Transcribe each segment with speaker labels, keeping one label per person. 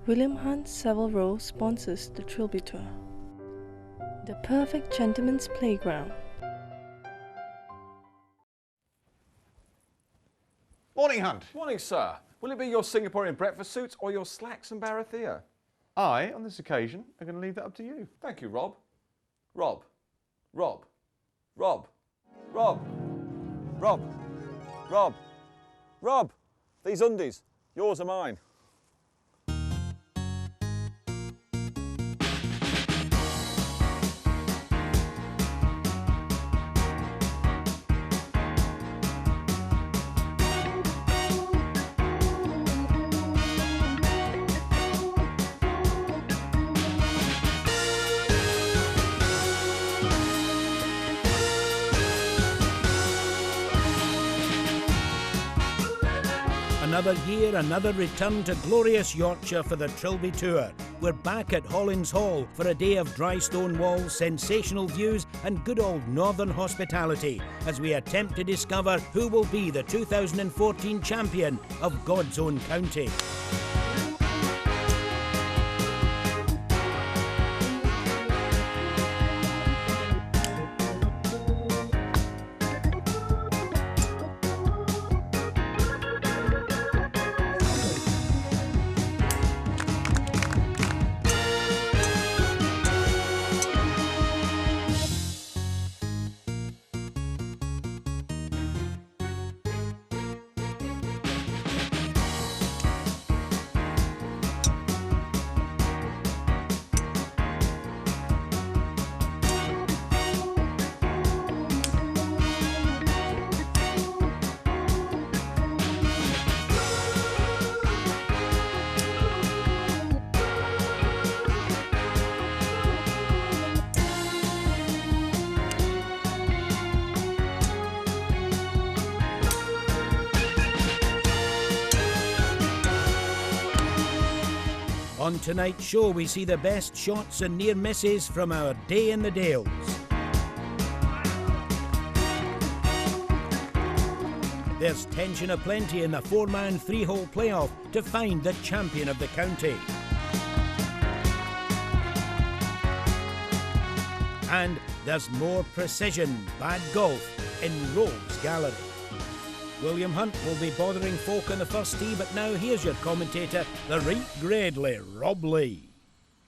Speaker 1: William Hunt Savile Row sponsors the Trilby Tour. The perfect gentleman's playground.
Speaker 2: Morning, Hunt.
Speaker 3: Morning, sir. Will it be your Singaporean breakfast suits or your slacks and barathea?
Speaker 2: I, on this occasion, are going to leave that up to you.
Speaker 3: Thank you, Rob. Rob. Rob. Rob. Rob. Rob. Rob. Rob. These undies. Yours or mine?
Speaker 4: Another year, another return to glorious Yorkshire for the Trilby Tour. We're back at Hollins Hall for a day of dry stone walls, sensational views and good old northern hospitality as we attempt to discover who will be the 2014 champion of God's own county. On tonight's show, we see the best shots and near misses from our day in the Dales. There's tension aplenty in the four-man, three-hole playoff to find the champion of the county. And there's more precision, bad golf in Rogues Gallery. William Hunt will be bothering folk on the first tee, but now here's your commentator, the right gradely Rob Lee.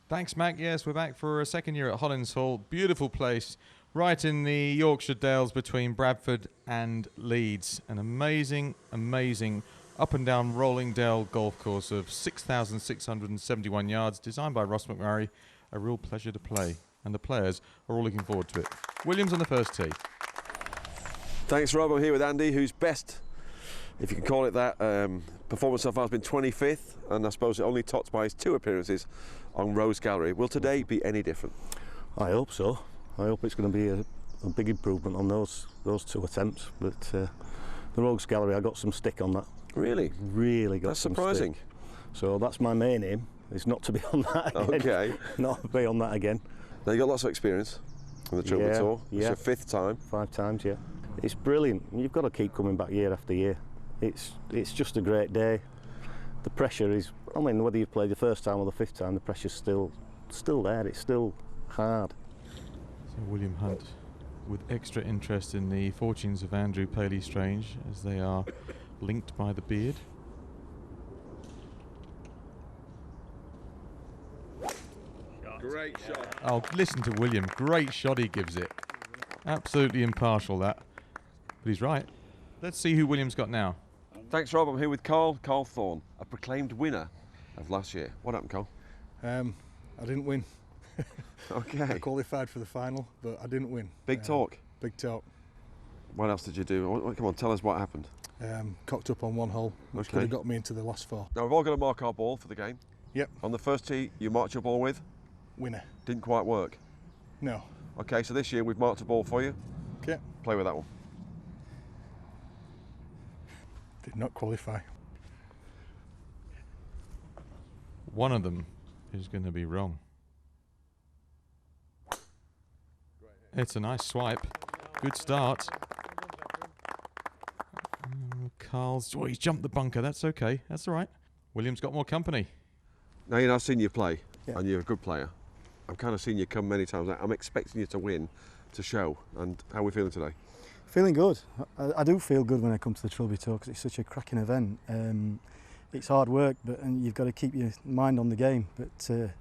Speaker 5: Thanks, Mac. Yes, we're back for a second year at Hollins Hall. Beautiful place, right in the Yorkshire Dales between Bradford and Leeds. An amazing, amazing up and down rolling dale golf course of 6,671 yards, designed by Ross McMurray. A real pleasure to play, and the players are all looking forward to it. Williams on the first tee.
Speaker 6: Thanks, Rob. I'm here with Andy, whose best, if you can call it that, performance so far has been 25th, and I suppose it only topped by his 2 appearances on Rose Gallery. Will today be any different?
Speaker 7: I hope so. I hope it's going to be a big improvement on those 2 attempts. But the Rogues Gallery, I got some stick on that.
Speaker 6: Really?
Speaker 7: Really got
Speaker 6: That's
Speaker 7: some
Speaker 6: surprising.
Speaker 7: stick. So that's my main aim, is not to be on that again.
Speaker 6: Okay.
Speaker 7: Not to be on that again.
Speaker 6: Now, you've got lots of experience on the Trilby Tour. It's your 5th time.
Speaker 7: 5 times, yeah. It's brilliant. You've got to keep coming back year after year. It's just a great day. The pressure is, I mean, whether you play the first time or the 5th time, the pressure's still there. It's still hard.
Speaker 5: So William Hunt with extra interest in the fortunes of Andrew Paley Strange, as they are linked by the beard.
Speaker 6: Great shot.
Speaker 5: Oh, listen to William. Great shot he gives it. Absolutely impartial, that. But he's right. Let's see who William's got now.
Speaker 6: Thanks, Rob. I'm here with Carl Thorne, a proclaimed winner of last year. What happened, Carl?
Speaker 8: I didn't win.
Speaker 6: Okay.
Speaker 8: I qualified for the final, but I didn't win.
Speaker 6: Big talk.
Speaker 8: Big talk.
Speaker 6: What else did you do? Come on, tell us what happened.
Speaker 8: Cocked up on one hole, which could have got me into the last 4.
Speaker 6: Now, we've all got to mark our ball for the game.
Speaker 8: Yep.
Speaker 6: On the first tee, you marked your ball with?
Speaker 8: Winner.
Speaker 6: Didn't quite work?
Speaker 8: No.
Speaker 6: Okay, so this year we've marked a ball for you.
Speaker 8: Okay.
Speaker 6: Play with that one.
Speaker 8: Did not qualify.
Speaker 5: One of them is going to be wrong. It's a nice swipe. Good start. Carl's... Oh, he's jumped the bunker. That's okay. That's all right. William's got more company.
Speaker 6: Now, you know, I've seen you play,
Speaker 7: Yeah.
Speaker 6: and you're a good player. I've kind of seen you come many times. I'm expecting you to win, to show. And how are we feeling today?
Speaker 9: Feeling good. I do feel good when I come to the Trilby Tour because it's such a cracking event. It's hard work, and you've got to keep your mind on the game. But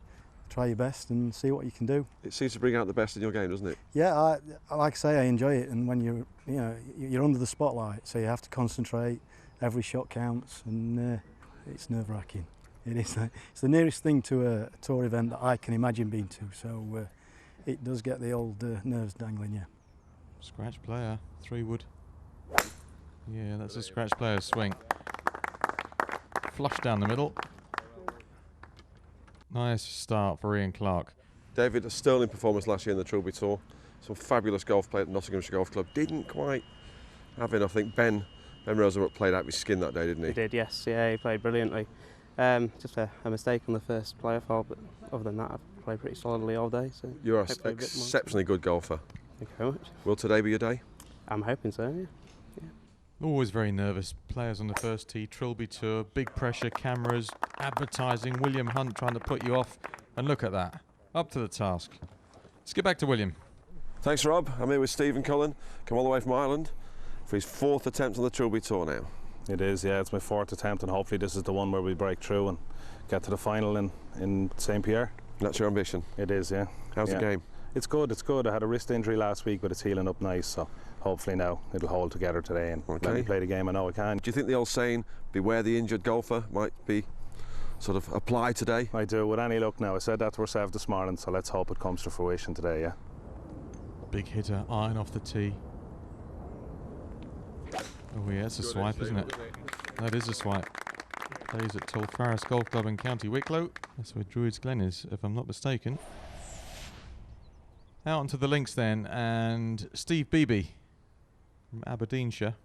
Speaker 9: try your best and see what you can do.
Speaker 6: It seems to bring out the best in your game, doesn't it?
Speaker 9: Yeah, I like I say, I enjoy it. And when you're under the spotlight, so you have to concentrate. Every shot counts, and it's nerve-wracking. It is. It's the nearest thing to a tour event that I can imagine being to. So it does get the old nerves dangling. Yeah.
Speaker 5: Scratch player, 3-wood. Yeah, that's a scratch player's swing. Flush down the middle. Nice start for Ian Clark.
Speaker 6: David, a sterling performance last year in the Trilby Tour. Some fabulous golf play at Nottinghamshire Golf Club. Didn't quite have it. I think Ben Rosenbrook played out of his skin that day, didn't he?
Speaker 10: He did, yes. Yeah, he played brilliantly. Just a mistake on the first player fall, but other than that, I've played pretty solidly all day. So
Speaker 6: You're an exceptionally good golfer.
Speaker 10: Thank you very much.
Speaker 6: Will today be your day?
Speaker 10: I'm hoping so, yeah.
Speaker 5: Always very nervous. Players on the first tee, Trilby Tour, big pressure, cameras, advertising, William Hunt trying to put you off. And look at that. Up to the task. Let's get back to William.
Speaker 6: Thanks, Rob. I'm here with Stephen Cullen, come all the way from Ireland for his 4th attempt on the Trilby Tour now.
Speaker 7: It is, yeah. It's my 4th attempt, and hopefully this is the one where we break through and get to the final in St. Pierre.
Speaker 6: That's your ambition?
Speaker 7: It is, yeah.
Speaker 6: How's the game?
Speaker 7: It's good, it's good. I had a wrist injury last week, but it's healing up nice, so hopefully now it'll hold together today and let me play the game I know I can.
Speaker 6: Do you think the old saying, beware the injured golfer, might be sort of applied today?
Speaker 7: I do, with any luck now. I said that to ourselves this morning, so let's hope it comes to fruition today, yeah.
Speaker 5: Big hitter, iron off the tee. Oh yeah, it's a swipe, isn't it? That is a swipe. Plays at Tulfarris Golf Club in County Wicklow. That's where Druids Glen is, if I'm not mistaken. Out onto the links then, and Steve Beebe from Aberdeenshire.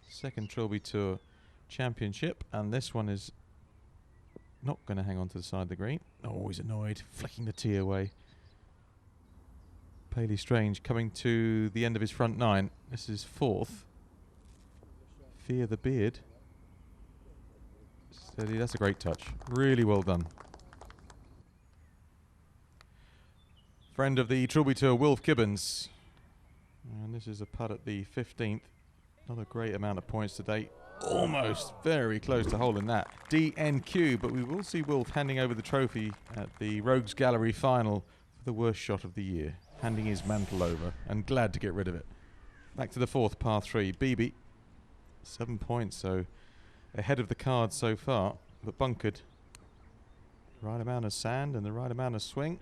Speaker 5: Second Trilby Tour Championship, and this one is not going to hang on to the side of the green. Oh, he's annoyed, flicking the tee away. Paley Strange coming to the end of his front 9. This is 4th. Fear the beard. Steady, that's a great touch. Really well done. Friend of the Trilby Tour, Wilf Gibbons. And this is a putt at the 15th. Not a great amount of points to date. Almost very close to holding that. DNQ, but we will see Wilf handing over the trophy at the Rogues Gallery final for the worst shot of the year. Handing his mantle over, and glad to get rid of it. Back to the 4th, par 3. Beebe, 7 points, so ahead of the card so far, but bunkered. Right amount of sand and the right amount of swing.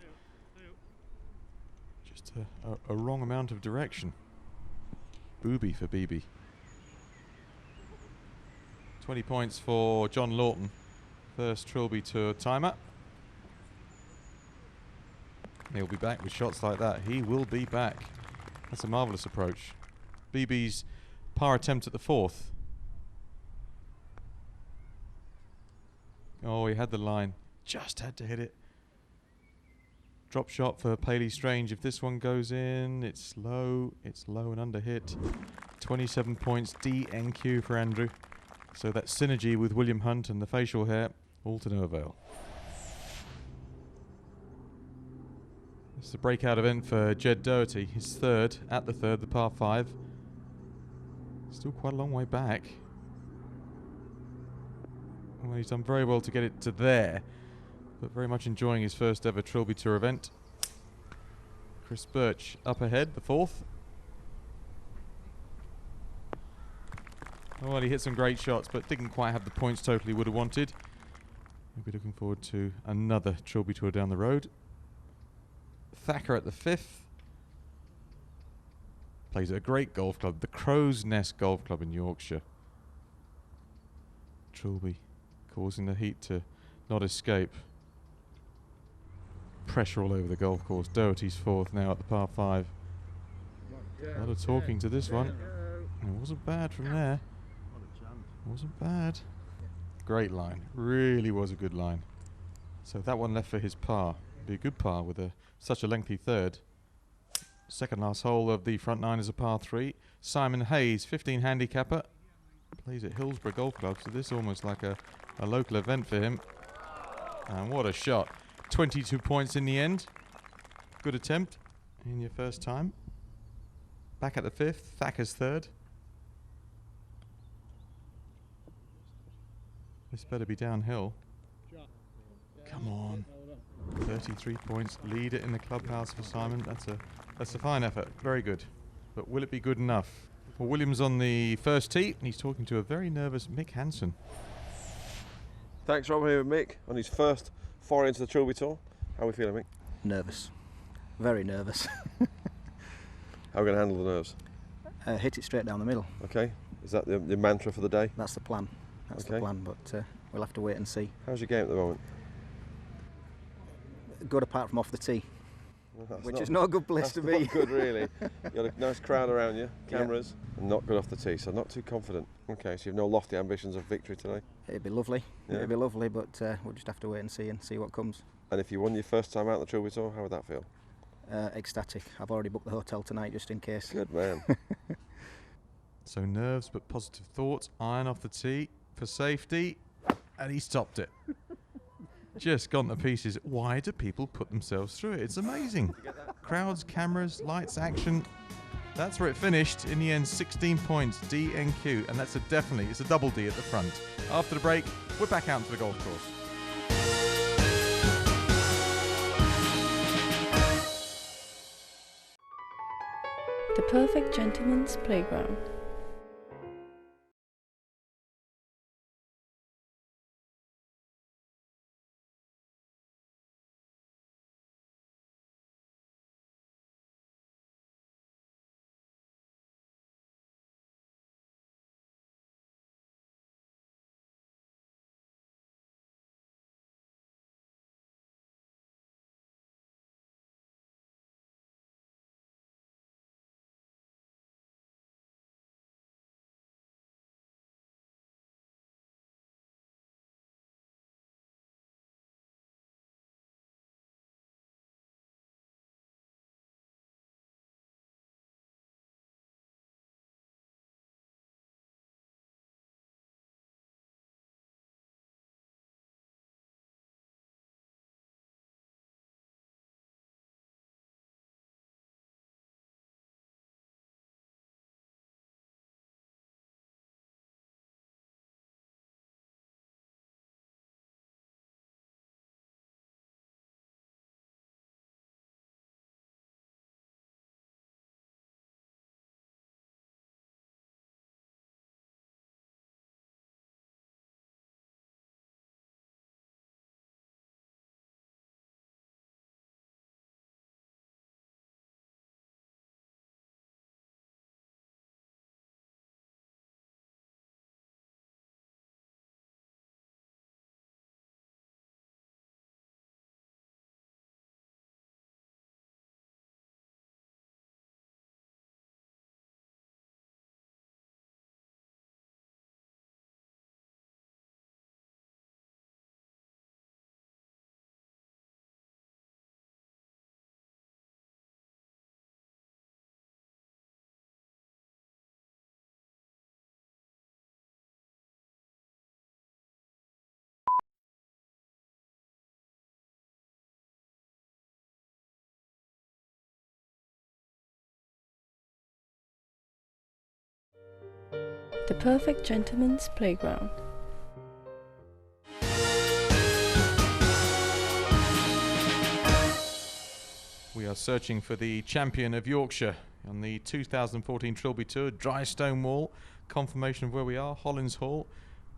Speaker 5: Just a wrong amount of direction. Booby for Beebe. 20 points for John Lawton. First Trilby Tour timer. He'll be back with shots like that. He will be back. That's a marvellous approach. Beebe's par attempt at the 4th. Oh, he had the line. Just had to hit it. Drop shot for Paley Strange. If this one goes in, it's low and under hit. 27 points, DNQ for Andrew. So that synergy with William Hunt and the facial hair, all to no avail. It's a breakout event for Jed Doherty. His 3rd, at the 3rd, the par 5. Still quite a long way back. Well, he's done very well to get it to there, but very much enjoying his first ever Trilby Tour event. Chris Birch up ahead, the 4th. Well, he hit some great shots, but didn't quite have the points total he would have wanted. We'll be looking forward to another Trilby Tour down the road. Thacker at the 5th. Plays at a great golf club, the Crow's Nest Golf Club in Yorkshire. Trilby causing the heat to not escape. Pressure all over the golf course. Doherty's 4th now at the par 5. A lot of talking to this one. It wasn't bad from there. Wasn't bad. Great line. Really was a good line. So that one left for his par. Be a good par with such a lengthy 3rd. Second last hole of the front 9 is a par 3. Simon Hayes, 15 handicapper. Plays at Hillsborough Golf Club, so this is almost like a local event for him. And what a shot. 22 points in the end. Good attempt in your first time. Back at the 5th, Thacker's 3rd. This better be downhill. Come on. 33 points. Lead it in the clubhouse for Simon. That's a fine effort. Very good. But will it be good enough? Well, Williams on the first tee, and he's talking to a very nervous Mick Hansen.
Speaker 6: Thanks, Rob. Here with Mick on his first foray into the Trilby Tour. How are we feeling, Mick?
Speaker 11: Nervous. Very nervous.
Speaker 6: How are we going to handle the nerves?
Speaker 11: Hit it straight down the middle.
Speaker 6: Okay. Is that the mantra for the day?
Speaker 11: That's the plan. That's the plan, but we'll have to wait and see.
Speaker 6: How's your game at the moment?
Speaker 11: Good apart from off the tee, which
Speaker 6: not,
Speaker 11: is not a good place to be.
Speaker 6: Not good, really. You've got a nice crowd around you, cameras, and not good off the tee, so not too confident. Okay, so you've no lofty ambitions of victory today?
Speaker 11: It'd be lovely. Yeah. It'd be lovely, but we'll just have to wait and see what comes.
Speaker 6: And if you won your first time out the Trilby Tour, how would that feel?
Speaker 11: Ecstatic. I've already booked the hotel tonight just in case.
Speaker 6: Good man.
Speaker 5: So nerves but positive thoughts. Iron off the tee for safety, and he stopped it. Just gone to pieces. Why do people put themselves through it? It's amazing. Crowds, cameras, lights, action. That's where it finished. In the end, 16 points, DNQ, and that's it's a double D at the front. After the break, we're back out to the golf course.
Speaker 1: The perfect gentleman's playground. The perfect gentleman's playground.
Speaker 5: We are searching for the champion of Yorkshire on the 2014 Trilby Tour. Dry stone wall, confirmation of where we are. Hollins Hall,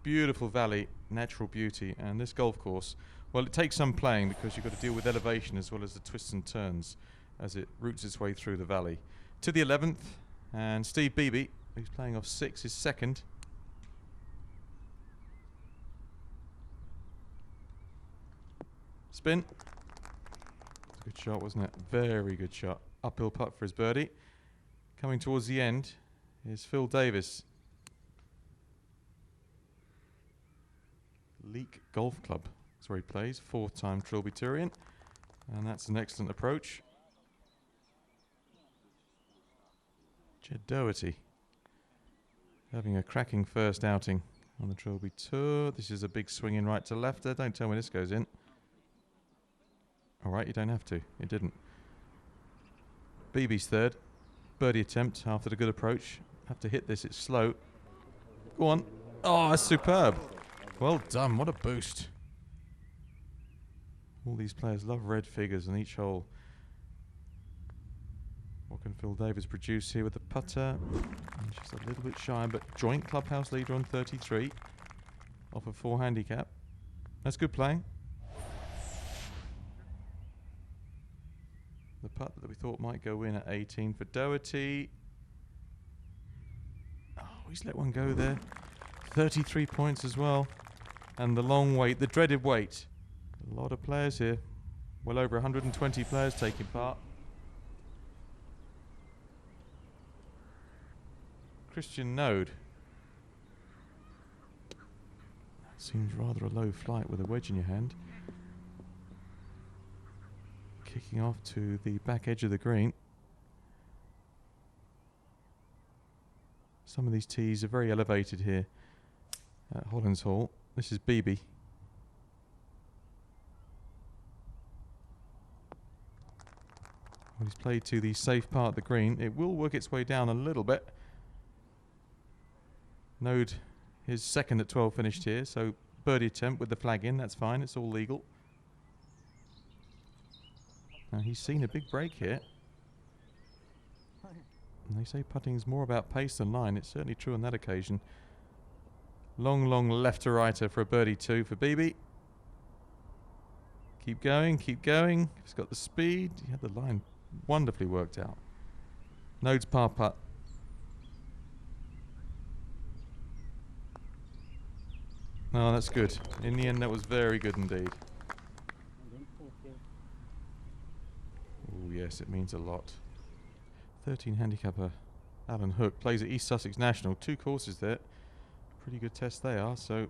Speaker 5: beautiful valley, natural beauty, and this golf course, well, it takes some playing because you've got to deal with elevation as well as the twists and turns as it roots its way through the valley. To the 11th, and Steve Beebe, who's playing off 6, is second. Spin. Good shot, wasn't it? Very good shot. Uphill putt for his birdie. Coming towards the end is Phil Davis. Leek Golf Club. That's where he plays. 4th-time Trilby Tourian. And that's an excellent approach. Jed Doherty having a cracking first outing on the Trilby Tour. This is a big swing in right to left there. Don't tell me this goes in. All right, you don't have to. It didn't. BB's third. Birdie attempt after the good approach. Have to hit this. It's slow. Go on. Oh, that's superb. Well done. What a boost. All these players love red figures on each hole. What can Phil Davis produce here with the putter? And she's a little bit shy, but joint clubhouse leader on 33. Off a 4 handicap. That's good playing. The putt that we thought might go in at 18 for Doherty. Oh, he's let one go there. 33 points as well. And the long wait, the dreaded wait. A lot of players here. Well over 120 players taking part. Christian Node. That seems rather a low flight with a wedge in your hand. Kicking off to the back edge of the green. Some of these tees are very elevated here at Hollins Hall. This is BB. Well, he's played to the safe part of the green. It will work its way down a little bit. Node, his second at 12 finished here, so birdie attempt with the flag in, that's fine, it's all legal. Now he's seen a big break here. And they say putting's more about pace than line. It's certainly true on that occasion. Long, long left to righter for a birdie 2 for BB. Keep going, keep going. He's got the speed. He had the line wonderfully worked out. Node's par putt. No, that's good. In the end, that was very good indeed. Oh, yes, it means a lot. 13 handicapper Alan Hook plays at East Sussex National. 2 courses there. Pretty good tests they are, so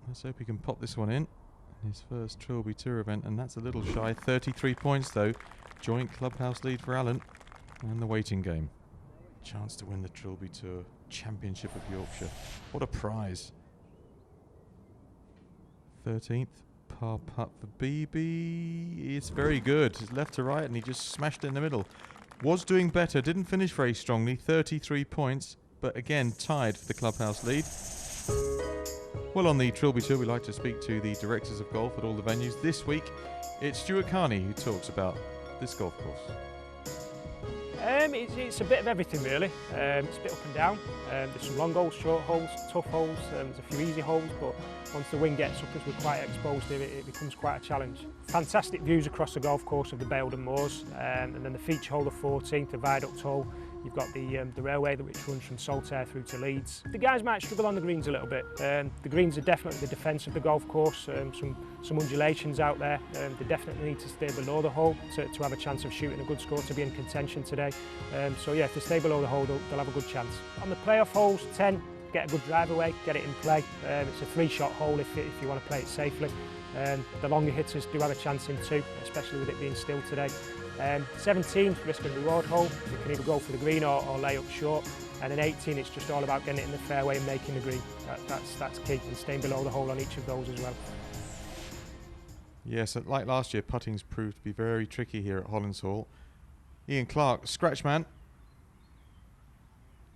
Speaker 5: let's hope he can pop this one in. His first Trilby Tour event, and that's a little shy. 33 points, though. Joint clubhouse lead for Alan. And the waiting game. Chance to win the Trilby Tour Championship of Yorkshire. What a prize. 13th, par putt for BB. It's very good. It's left to right and he just smashed it in the middle. Was doing better, didn't finish very strongly. 33 points, but again tied for the clubhouse lead. Well, on the Trilby Tour, we like to speak to the directors of golf at all the venues. This week, it's Stuart Carney who talks about this golf course.
Speaker 12: It's a bit of everything really. It's a bit up and down. There's some long holes, short holes, tough holes. There's a few easy holes, but once the wind gets up, as we're quite exposed here, it becomes quite a challenge. Fantastic views across the golf course of the Baildon Moors, and then the feature hole, the 14th, the Viaduct hole. You've got the railway which runs from Saltaire through to Leeds. The guys might struggle on the greens a little bit. The greens are definitely the defence of the golf course. Some undulations out there. They definitely need to stay below the hole to have a chance of shooting a good score to be in contention today. So yeah, if they stay below the hole, they'll have a good chance. On the playoff holes, 10, get a good drive away, get it in play. It's a 3-shot hole if you want to play it safely. The longer hitters do have a chance in 2, especially with it being still today. 17, risk and reward hole. You can either go for the green or lay up short. And then 18, it's just all about getting it in the fairway and making the green. That's key, and staying below the hole on each of those as well.
Speaker 5: Yes, like last year, putting's proved to be very tricky here at Hollins Hall. Ian Clark, scratch man.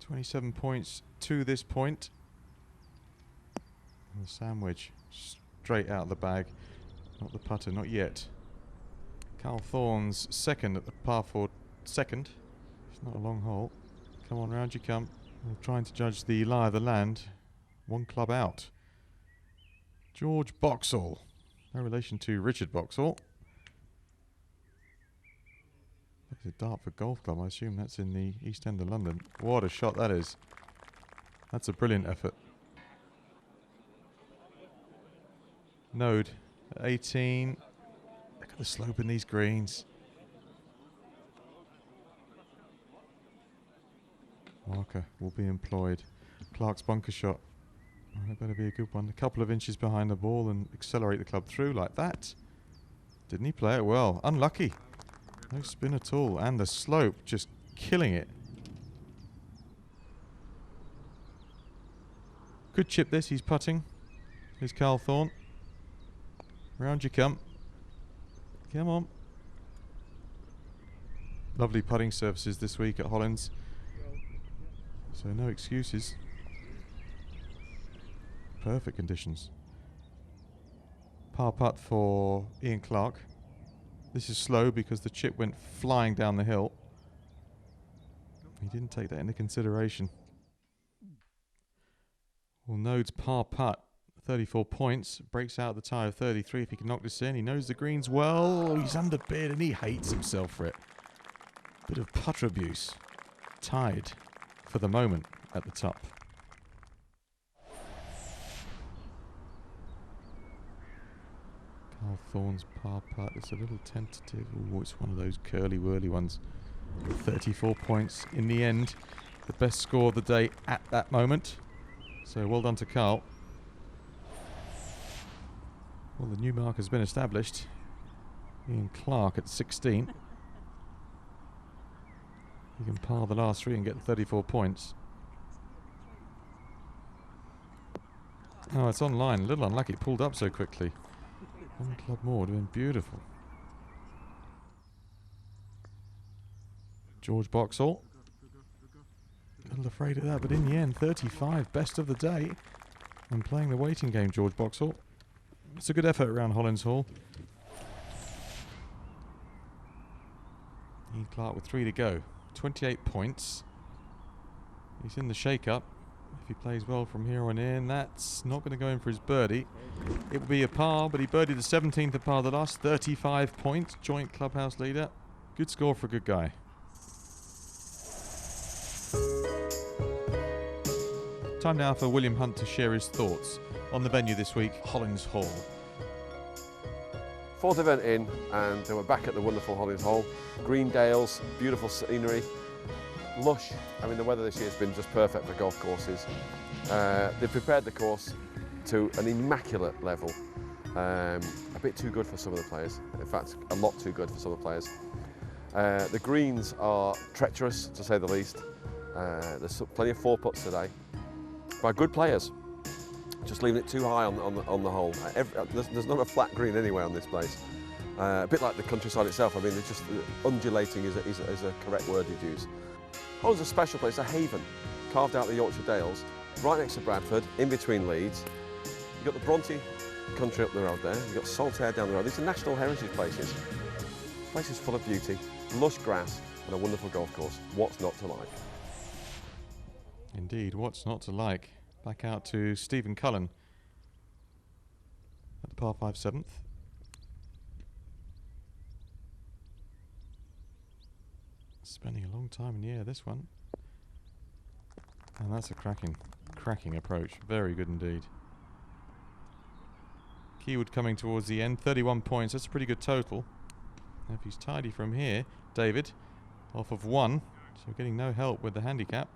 Speaker 5: 27 points to this point. And the sandwich straight out of the bag. Not the putter, not yet. Carl Thorne's second at the par 4 second. It's not a long hole. Come on, round you come. We're trying to judge the lie of the land. 1 club out. George Boxall. No relation to Richard Boxall. There's a Dartford Golf Club. I assume that's in the East End of London. What a shot that is. That's a brilliant effort. Node at 18. Look at the slope in these greens. Marker will be employed. Clark's bunker shot. Oh, that better be a good one. A couple of inches behind the ball and accelerate the club through like that. Didn't he play it well? Unlucky. No spin at all. And the slope just killing it. Good chip this. He's putting. Here's Carl Thorne. Round you come. Come on. Lovely putting surfaces this week at Hollins. So no excuses. Perfect conditions. Par putt for Ian Clark. This is slow because the chip went flying down the hill. He didn't take that into consideration. Well, Node's par putt, 34 points, breaks out the tie of 33 if he can knock this in. He knows the greens well. He's underbid and he hates himself for it. Bit of putter abuse. Tied for the moment at the top. Carl Thorne's par putt. It's a little tentative. Oh, it's one of those curly whirly ones. 34 points in the end. The best score of the day at that moment. So well done to Carl. Well, the new mark has been established. Ian Clark at 16. He can par the last three and get 34 points. Oh, it's online. A little unlucky. It pulled up so quickly. One club more would have been beautiful. George Boxall. A little afraid of that, but in the end, 35, best of the day. And playing the waiting game, George Boxall. It's a good effort around Hollins Hall. Ian Clark with 3 to go. 28 points. He's in the shake-up. If he plays well from here on in, that's not going to go in for his birdie. It will be a par, but he birdied the 17th of par the last. 35 points, joint clubhouse leader. Good score for a good guy. Time now for William Hunt to share his thoughts on the venue this week, Hollins Hall.
Speaker 6: Fourth event in, and we're back at the wonderful Hollins Hall. Green dales, beautiful scenery, lush. I mean, the weather this year has been just perfect for golf courses. They've prepared the course to an immaculate level. A bit too good for some of the players. In fact, a lot too good for some of the players. The greens are treacherous, to say the least. There's plenty of 4-putts today by good players. Just leaving it too high on the hole. There's not a flat green anywhere on this place. A bit like the countryside itself. I mean, it's just undulating is a correct word you'd use. Hollins is a special place, a haven, carved out of the Yorkshire Dales, right next to Bradford, in between Leeds. You've got the Bronte country up the road there. You've got Saltaire down the road. These are national heritage places. Places full of beauty, lush grass, and a wonderful golf course. What's not to like?
Speaker 5: Indeed, what's not to like? Back out to Stephen Cullen at the par 5 7th. Spending a long time in the air, this one. And that's a cracking approach. Very good indeed. Keywood coming towards the end, 31 points. That's a pretty good total. Now if he's tidy from here, David, off of 1, so getting no help with the handicap.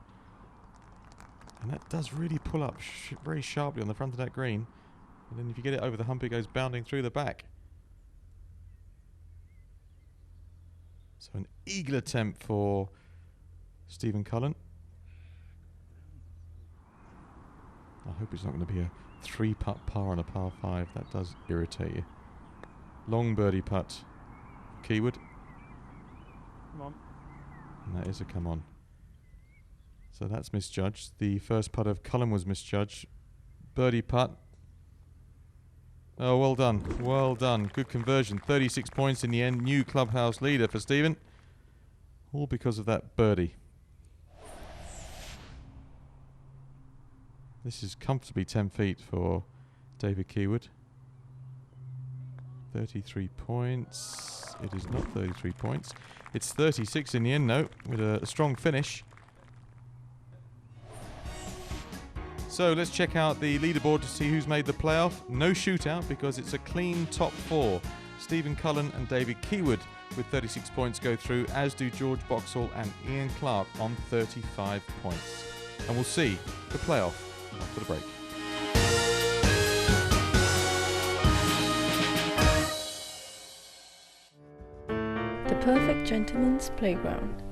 Speaker 5: And that does really pull up very sharply on the front of that green. And then if you get it over the hump, it goes bounding through the back. So an eagle attempt for Stephen Cullen. I hope it's not going to be a 3-putt par on a par 5. That does irritate you. Long birdie putt. Keywood.
Speaker 12: Come on.
Speaker 5: And that is a come on. So that's misjudged. The first putt of Cullen was misjudged. Birdie putt. Oh, well done. Well done. Good conversion. 36 points in the end. New clubhouse leader for Stephen. All because of that birdie. This is comfortably 10 feet for David Keywood. 33 points. It is not 33 points. It's 36 in the end, no, with a strong finish. So let's check out the leaderboard to see who's made the playoff. No shootout because it's a clean top 4. Stephen Cullen and David Keywood with 36 points go through, as do George Boxall and Ian Clark on 35 points. And we'll see the playoff after the break.
Speaker 1: The perfect gentleman's playground.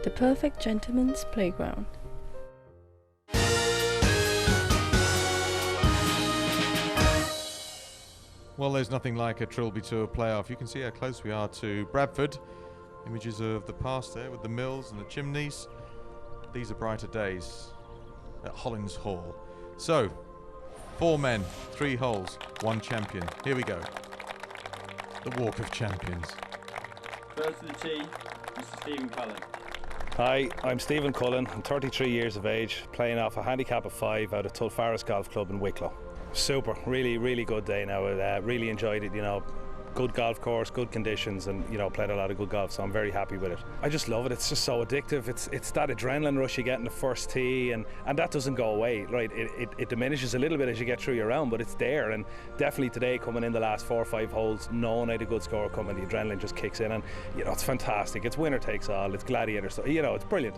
Speaker 1: The perfect gentleman's playground.
Speaker 5: Well, there's nothing like a Trilby Tour playoff. You can see how close we are to Bradford. Images of the past there with the mills and the chimneys. These are brighter days at Hollins Hall. So, 4 men, 3 holes, 1 champion. Here we go. The Walk of Champions.
Speaker 13: First to the tee, Mr. Stephen Cullen.
Speaker 14: Hi, I'm Stephen Cullen. I'm 33 years of age, playing off a handicap of 5 out of Tulfaris Golf Club in Wicklow. Super, really good day now. Really enjoyed it, you know. Good golf course, good conditions, and you know, played a lot of good golf, so I'm very happy with it. I just love it. It's just so addictive. It's that adrenaline rush you get in the first tee, and that doesn't go away, right? It diminishes a little bit as you get through your round, but it's there. And definitely today, coming in the last 4 or 5 holes, knowing I had a good score coming, the adrenaline just kicks in, and you know, it's fantastic. It's winner takes all. It's gladiator, so you know, it's brilliant.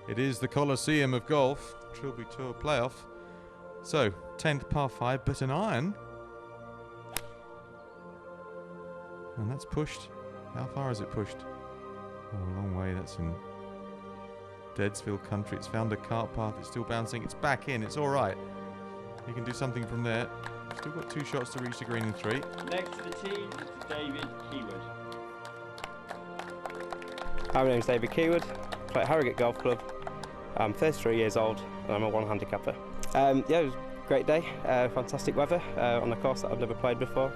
Speaker 5: It is the Colosseum of golf, Trilby Tour playoff. So, 10th par 5, but an iron. And that's pushed. How far is it pushed? Oh, a long way. That's in Deadsville country. It's found a cart path. It's still bouncing. It's back in. It's all right. You can do something from there. Still got 2 shots to reach the green in 3.
Speaker 13: Next to the tee, Mr. David Keywood.
Speaker 10: Hi, my name's David Keywood. Play at Harrogate Golf Club. I'm 33 years old and I'm a 1 handicapper. Yeah, it was a great day. Fantastic weather on a course that I've never played before.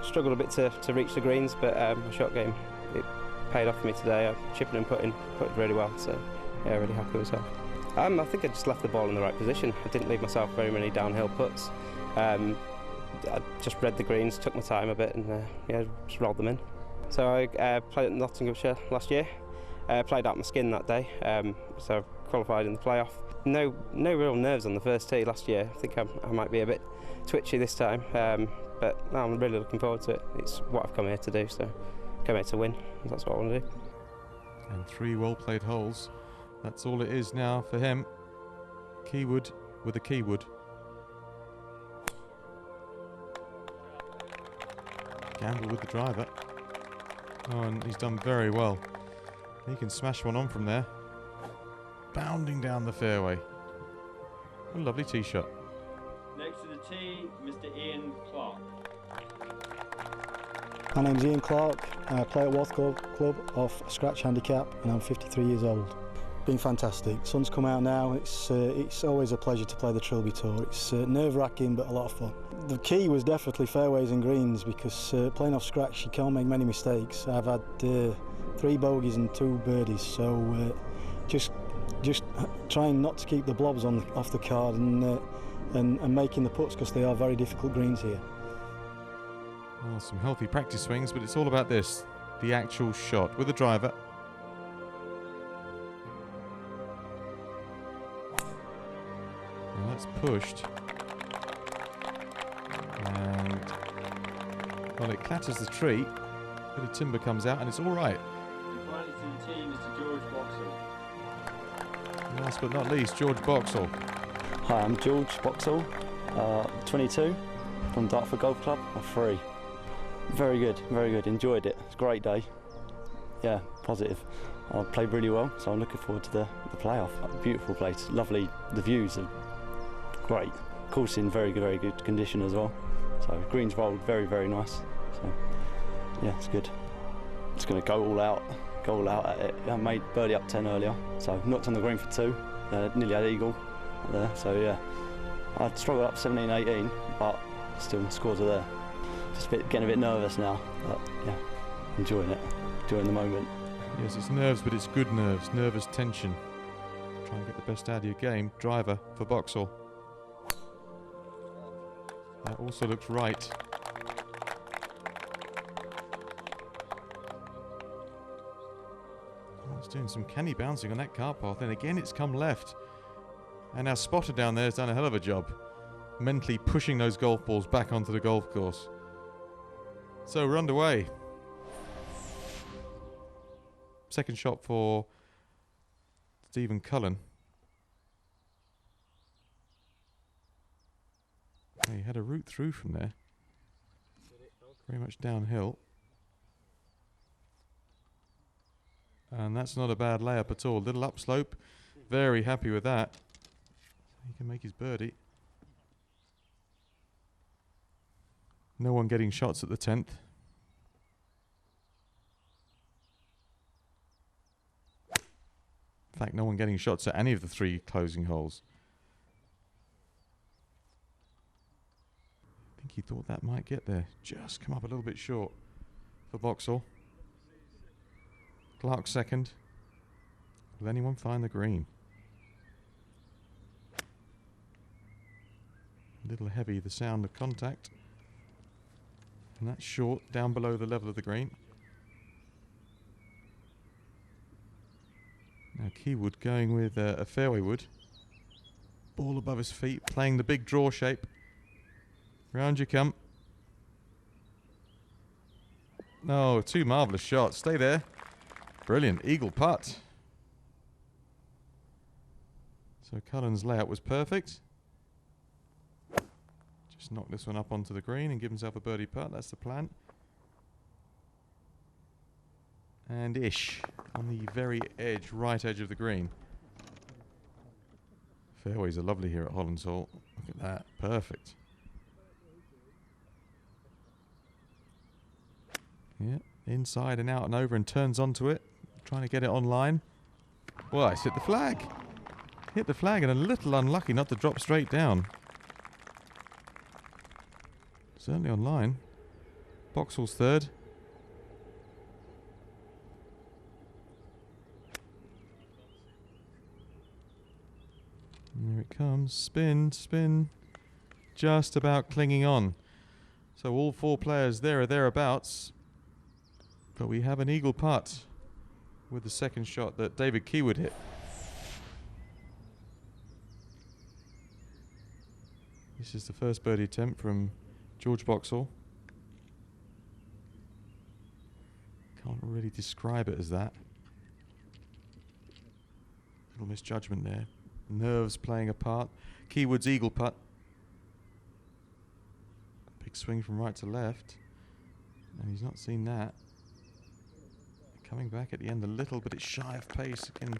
Speaker 10: Struggled a bit to reach the greens, but my shot game, it paid off for me today. Chipping and putting really well, so yeah, really happy with myself. I think I just left the ball in the right position. I didn't leave myself very many downhill putts. I just read the greens, took my time a bit, and yeah, just rolled them in. So I played at Nottinghamshire last year. Played out my skin that day, so qualified in the playoff. No real nerves on the first tee last year. I think I might be a bit twitchy this time, but no, I'm really looking forward to it. It's what I've come here to do, so I come here to win. That's what I want to do.
Speaker 5: And 3 well-played holes. That's all it is now for him. Keywood with a Keywood. Gamble with the driver. Oh, and he's done very well. He can smash one on from there. Bounding down the fairway. What a lovely tee shot.
Speaker 13: Next to the tee, Mr. Ian Clark.
Speaker 9: My name's Ian Clark. I play at Worth Golf Club off a scratch handicap, and I'm 53 years old. Been fantastic. Sun's come out now. It's always a pleasure to play the Trilby Tour. It's nerve-wracking but a lot of fun. The key was definitely fairways and greens, because playing off scratch you can't make many mistakes. I've had 3 bogeys and 2 birdies, so just trying not to keep the blobs off the card and making the putts, because they are very difficult greens here.
Speaker 5: Well, some healthy practice swings, but it's all about this, the actual shot with the driver. And that's pushed. And, well, it clatters the tree, a bit of timber comes out, and it's all right.
Speaker 13: And finally to the tee, Mr. George Boxall.
Speaker 5: Last but not least, George Boxall.
Speaker 15: Hi, I'm George Boxall, 22, from Dartford Golf Club, I'm 3. Very good, enjoyed it. It's a great day. Yeah, positive. I played really well, so I'm looking forward to the playoff. Beautiful place, lovely, the views are great. Course in very good condition as well. So greens rolled very nice. So yeah, it's good. Just going to go all out at it. I made birdie up 10 earlier, so knocked on the green for 2. Nearly had eagle there, so yeah. I struggled up 17, 18, but still the scores are there. Just getting a bit nervous now, but yeah, enjoying it, enjoying the moment.
Speaker 5: Yes, it's nerves, but it's good nerves, nervous tension. Try and get the best out of your game. Driver for Boxall. That also looks right. Oh, it's doing some canny bouncing on that car path, and again it's come left. And our spotter down there has done a hell of a job, mentally pushing those golf balls back onto the golf course. So we're underway. Second shot for Stephen Cullen. He had a route through from there. Very much downhill. And that's not a bad layup at all. Little upslope. Very happy with that. He can make his birdie. No one getting shots at the 10th. In fact, no one getting shots at any of the 3 closing holes. I think he thought that might get there. Just come up a little bit short for Boxall. Clark second. Will anyone find the green? A little heavy, the sound of contact. And that's short, down below the level of the green. Now Keywood going with a fairway wood. Ball above his feet, playing the big draw shape. Round you come. Oh, 2 marvellous shots. Stay there. Brilliant. Eagle putt. So Cullen's layout was perfect. Just knock this one up onto the green and give himself a birdie putt. That's the plan. And ish on the very edge, right edge of the green. Fairways are lovely here at Hollins Hall. Look at that. Perfect. Yeah, inside and out and over and turns onto it. Trying to get it on line. Well, it's hit the flag. Hit the flag and a little unlucky not to drop straight down. Certainly on line. Boxall's third. Here it comes. Spin, spin. Just about clinging on. So all 4 players there or thereabouts. But we have an eagle putt with the second shot that David Keywood hit. This is the first birdie attempt from George Boxall. Can't really describe it as that. Little misjudgment there. Nerves playing a part. Keywood's eagle putt. Big swing from right to left. And he's not seen that. Coming back at the end a little, but it's shy of pace. Again,